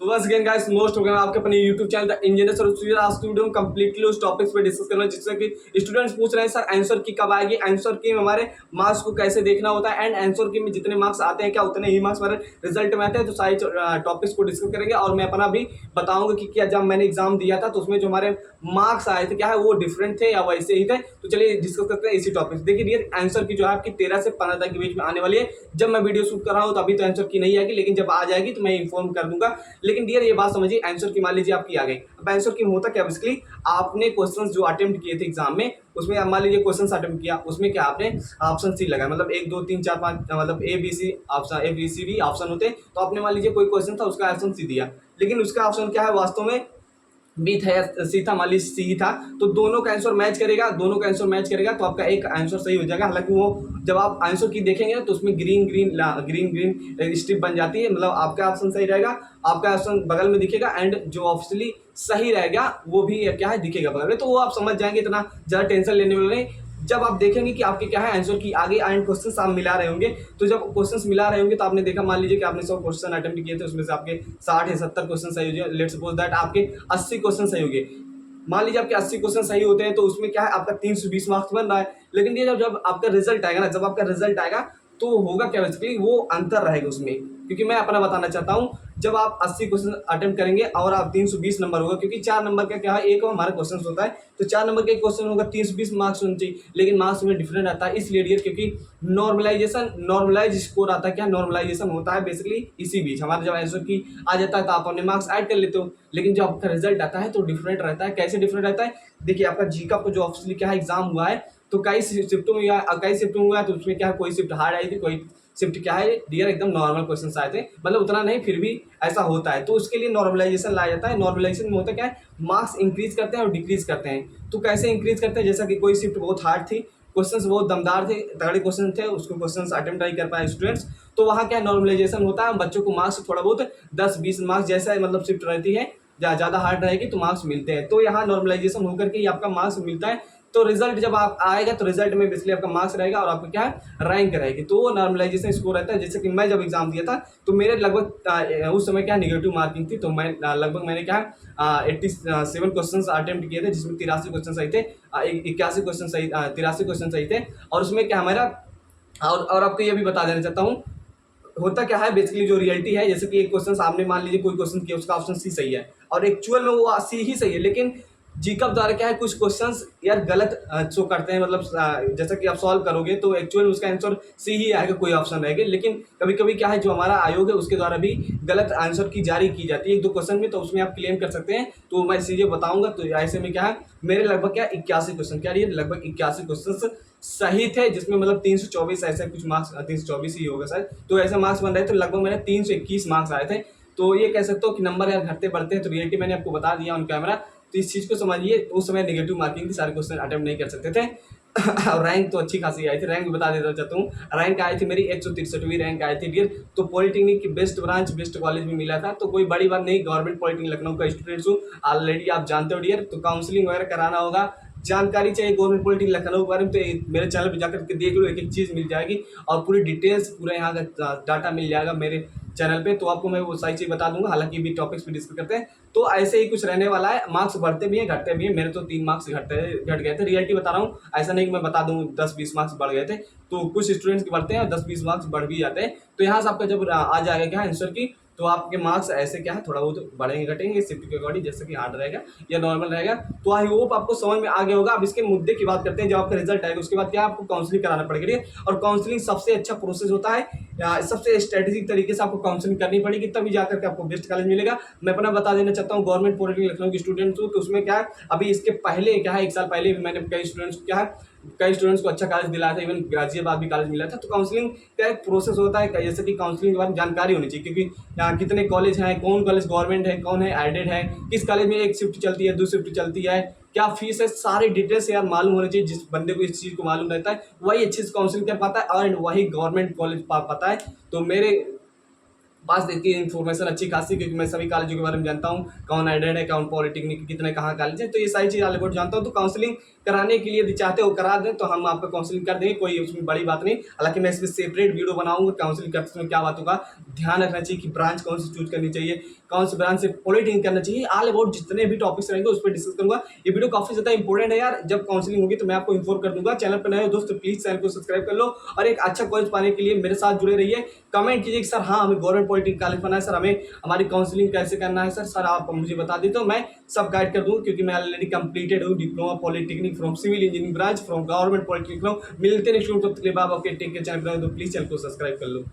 तो बस again guys most हो गया आपके अपने YouTube channel the engineer sir आज की वीडियो में कंप्लीटली उस टॉपिक्स पे डिस्कस करना जिससे कि स्टूडेंट्स पूछ रहे हैं सर आंसर की कब आएगी, आंसर की में हमारे मार्क्स को कैसे देखना होता है एंड आंसर की में जितने मार्क्स आते हैं क्या उतने ही मार्क्स हमारे रिजल्ट में आते हैं। तो सारे टॉपिक्स को डिस्कस करेंगे और मैं अपना भी बताऊंगा कि क्या जब मैंने एग्जाम दिया था तो उसमें जो हमारे मार्क्स आए थे क्या है वो डिफरेंट थे या वैसे ही थे। तो चलिए डिस्कस करते हैं इसी टॉपिक। देखिए डियर आंसर की जो है आपकी 13 से 15 तक के बीच में आने वाली है। जब मैं वीडियो शूट कर रहा हूँ तो अभी तो आंसर की नहीं आएगी, लेकिन जब आ जाएगी तो मैं इन्फॉर्म कर दूंगा। लेकिन डियर ये बात समझिए, आंसर की मान लीजिए आपकी आ गई। अब आंसर की होता क्या, बेसिकली आपने क्वेश्चंस जो अटेम्प्ट किए थे एग्जाम में उसमें मान लीजिए क्वेश्चंस अटेम्प्ट किया, उसमें क्या आपने ऑप्शन सी लगाया, मतलब 1 2 3 4 5 मतलब A B C option A B C D option होते। तो आपने मान लीजिए कोई क्वेश्चन था उसका ऑप्शन सी दिया, लेकिन उसका ऑप्शन क्या है वास्तव में बी था या सी था, मान लीजिए सी था। तो दोनों का आंसर मैच करेगा, दोनों का आंसर मैच करेगा तो आपका एक आंसर सही हो जाएगा। हालांकि वो जब आप आंसर की देखेंगे तो उसमें green green green green strip बन जाती है, मतलब आपका ऑप्शन सही रहेगा, आपका ऑप्शन बगल में दिखेगा एंड जो ऑप्शनली सही रहेगा वो भी क्या है दिखेगा बगल में। तो वो आप समझ जाएंगे, इतना ज़्यादा टेंशन लेने वाले नहीं। जब आप देखेंगे कि आपके क्या है आंसर की आगे एंड क्वेश्चन आप मिला रहे होंगे, तो जब क्वेश्चंस मिला रहे होंगे तो आपने देखा मान लीजिए कि आपने 100 क्वेश्चन अटेम्प्ट किए थे, उसमें से आपके 60 या 70 क्वेश्चन सही हो, लेट्स सपोज दैट आपके 80 क्वेश्चन सही हो गए। मान लीजिए आपके 80 क्वेश्चन सही होते हैं तो उसमें क्या है आपका 320 मार्क्स बन रहा है। लेकिन ये जब आपका रिजल्ट आएगा ना, जब आपका रिजल्ट आएगा तो होगा क्या, बेसिकली वो अंतर रहेगा उसमें। क्योंकि मैं अपना बताना चाहता हूँ, जब आप 80 क्वेश्चन अटेम्प्ट करेंगे और आप 320 नंबर होगा, क्योंकि 4 नंबर का क्या है एक हमारा क्वेश्चन होता है, तो 4 नंबर का एक क्वेश्चन होगा, 320 मार्क्स होने चाहिए, लेकिन मार्क्स में डिफरेंट आता है इसलिए डियर क्योंकि नॉर्मलाइज स्कोर आता है। क्या नॉर्मलाइजेशन होता है बेसिकली इसी बीच हमारे जब आंसर की आ जाता है तो आप अपने मार्क्स ऐड कर लेते हो, लेकिन जब आपका रिजल्ट आता है तो डिफरेंट रहता है। कैसे डिफरेंट रहता है, देखिए आपका जी का जो ऑफिशियली क्या है एग्जाम हुआ है तो कई शिफ्टों में हुआ है, तो उसमें क्या है कोई शिफ्ट हार्ड आई थी, कोई शिफ्ट क्या है डियर एकदम नॉर्मल क्वेश्चन आए थे, मतलब उतना नहीं फिर भी ऐसा होता है। तो उसके लिए नॉर्मलाइजेशन लाया जाता है। नॉर्मलाइजेशन में होता क्या है मार्क्स इंक्रीज करते हैं और डिक्रीज करते हैं। तो कैसे इंक्रीज करते हैं, जैसा कि कोई शिफ्ट बहुत हार्ड थी, क्वेश्चंस बहुत दमदार थे, तगड़े क्वेश्चन थे, उसको क्वेश्चंस अटेम्प्ट नहीं कर पाए स्टूडेंट्स, तो वहाँ क्या नॉर्मलाइजेशन होता है, बच्चों को मार्क्स थोड़ा बहुत 10-20 मार्क्स जैसा मतलब शिफ्ट रहती है ज़्यादा हार्ड रहेगी तो मार्क्स मिलते हैं। तो यहाँ नॉर्मलाइजेशन होकर के आपका मार्क्स मिलता है। तो रिजल्ट जब आप आएगा तो रिजल्ट में बेसिकली आपका मार्क्स रहेगा और आपका क्या है रैंक रहेगी। तो वो नॉर्मलाइजेशन स्कोर रहता है। जैसे कि मैं जब एग्जाम दिया था तो मेरे लगभग उस समय क्या नेगेटिव मार्किंग थी, तो मैं लगभग मैंने क्या 87 क्वेश्चन अटेम्प्ट किए थे, जिसमें 83 क्वेश्चन सही थे, 81 क्वेश्चन सही 83 क्वेश्चन सही थे। और उसमें क्या हमारा और आपको ये भी बता देना चाहता हूँ, होता क्या है बेसिकली जो रियलिटी है, जैसे कि एक क्वेश्चन आपने मान लीजिए कोई क्वेश्चन किया उसका ऑप्शन सी सही है और एक्चुअल में वो सी ही सही है, लेकिन जीकअप द्वारा क्या है कुछ क्वेश्चंस यार गलत शो करते हैं, मतलब जैसा कि आप सॉल्व करोगे तो एक्चुअल में उसका आंसर सी ही आएगा, कोई ऑप्शन रहेगा। लेकिन कभी कभी क्या है जो हमारा आयोग है उसके द्वारा भी गलत आंसर की जारी की जाती है 1-2 क्वेश्चन में, तो उसमें आप क्लेम कर सकते हैं। तो मैं चीज़ें बताऊंगा। तो ऐसे में क्या है मेरे लगभग क्या 81 क्वेश्चन, क्या ये लगभग 81 क्वेश्चन सही थे, जिसमें मतलब 324 ऐसे कुछ मार्क्स, 324 ही होगा शायद, तो ऐसे मार्क्स बन रहे थे। तो लगभग मेरे 321 मार्क्स आए थे। तो ये कह सकते हो कि नंबर यार घटते बढ़ते हैं। तो रियलिटी मैंने आपको बता दिया ऑन कैमरा, तो इस चीज़ को समझिए। उस समय नेगेटिव मार्किंग थी, सारे क्वेश्चन अटेम्प्ट नहीं कर सकते थे और रैंक तो अच्छी खासी आई थी। रैंक भी बता देना चाहता हूँ, रैंक आई थी मेरी 163वीं रैंक आई थी डियर। तो पॉलिटेक्निक की बेस्ट ब्रांच बेस्ट कॉलेज में मिला था, तो कोई बड़ी बात नहीं। गवर्नमेंट पॉलिटेक्निक लखनऊ का स्टूडेंट्स हूँ, ऑलरेडी आप जानते हो डियर। तो काउंसलिंग वगैरह कराना होगा, जानकारी चाहिए गवर्नमेंट पॉलिटेक्निक लखनऊ के बारे में, तो मेरे चैनल पे जाकर के देख लो, एक एक चीज़ मिल जाएगी और पूरी डिटेल्स पूरा यहाँ का डाटा मिल जाएगा मेरे चैनल पे। तो आपको मैं वो सारी चीज़ बता दूंगा। हालांकि भी टॉपिक्स पे डिस्कस करते हैं तो ऐसे ही कुछ रहने वाला है। मार्क्स बढ़ते भी हैं घटते भी हैं। मेरे तो 3 मार्क्स घट गए थे, रियलिटी बता रहा हूँ। ऐसा नहीं कि मैं बता दूँ 10-20 मार्क्स बढ़ गए थे, तो कुछ स्टूडेंट्स के बढ़ते हैं और 10-20 मार्क्स बढ़ भी जाते हैं। तो यहाँ से आपका जब आ जाएगा क्या आंसर की, तो आपके मार्क्स ऐसे क्या है थोड़ा बहुत बढ़ेंगे घटेंगे शिफ्ट के अकॉर्डिंग, जैसे कि हार्ड रहेगा या नॉर्मल रहेगा। तो आई होप आपको समझ में आ गया होगा। अब इसके मुद्दे की बात करते हैं। जब आपका रिजल्ट आएगा उसके बाद क्या आपको काउंसलिंग कराना पड़ेगा, और काउंसलिंग सबसे अच्छा प्रोसेस होता है, सबसे स्ट्रेटेजिक तरीके से आपको काउंसलिंग करनी पड़ेगी, तभी जाकर के आपको बेस्ट कॉलेज मिलेगा। मैं अपना बता देना चाहता हूँ, गवर्नमेंट पॉलिटेक्निक लखनऊ के स्टूडेंट्स हूँ, तो उसमें क्या है अभी इसके पहले क्या है 1 साल पहले भी मैंने कई स्टूडेंट्स को अच्छा कॉलेज दिलाया था, इवन गाजियाबाद भी कॉलेज मिला था। तो काउंसलिंग का एक प्रोसेस होता है, जैसे कि काउंसलिंग के बारे में जानकारी होनी चाहिए, क्योंकि कितने कॉलेज हैं, कौन कॉलेज गवर्नमेंट है, कौन है एडेड है, किस कॉलेज में 1 शिफ्ट चलती है 2 शिफ्ट चलती है, क्या फीस है, सारी डिटेल्स यार मालूम होनी चाहिए। जिस बंदे को इस चीज़ को मालूम रहता है वही अच्छे से काउंसलिंग कर पाता है और वही गवर्नमेंट कॉलेज पा पाता है। तो मेरे पास देखिए इन्फॉर्मेशन अच्छी खासी, क्योंकि मैं सभी कॉलेजों के बारे में जानता हूँ, कौन एडेड है, कौन पॉलिटेक्निक, कितने कहाँ कॉलेज है, तो ये सारी चीज़ ऑल अबाउट जानता हूँ। तो काउंसलिंग कराने के लिए यदि चाहते हो करा दें तो हम आपका काउंसलिंग कर देंगे, कोई उसमें बड़ी बात नहीं। हालांकि मैं इसमें सेपरेट वीडियो बनाऊंगा काउंसलिंग करते समय क्या बातों का ध्यान रखना चाहिए कि ब्रांच कौन सी चूज करनी चाहिए, कौन सी ब्रांच से पॉलिटेक्निक करना चाहिए, ऑल अबाउट जितने भी टॉपिक्स रहेंगे उस पर डिस्कस करूंगा। ये वीडियो काफी ज्यादा इंपॉर्टेंट है यार, जब काउंसलिंग होगी तो मैं आपको इन्फॉर्म कर दूंगा। चैनल पर नए हो दोस्त प्लीज चैनल को सब्सक्राइब कर लो और एक अच्छा कॉलेज पाने के लिए मेरे साथ जुड़े रहिए। कमेंट कीजिए कि सर हाँ हमें गवर्नमेंट पॉलिटेक्निक कॉलेज पाना है, सर हमें हमारी काउंसलिंग कैसे करना है, सर आप मुझे बता देते हो, मैं सब गाइड कर दूँ, क्योंकि मैं ऑलरेडी कंप्लीटेड हूँ diploma polytechnic from civil engineering branch from government polytechnic. मिलते हैं नेक्स्ट वीडियो, तब तक के लिए bye bye, okay take care. Channel पर तो प्लीज चैनल को सब्सक्राइब कर लो।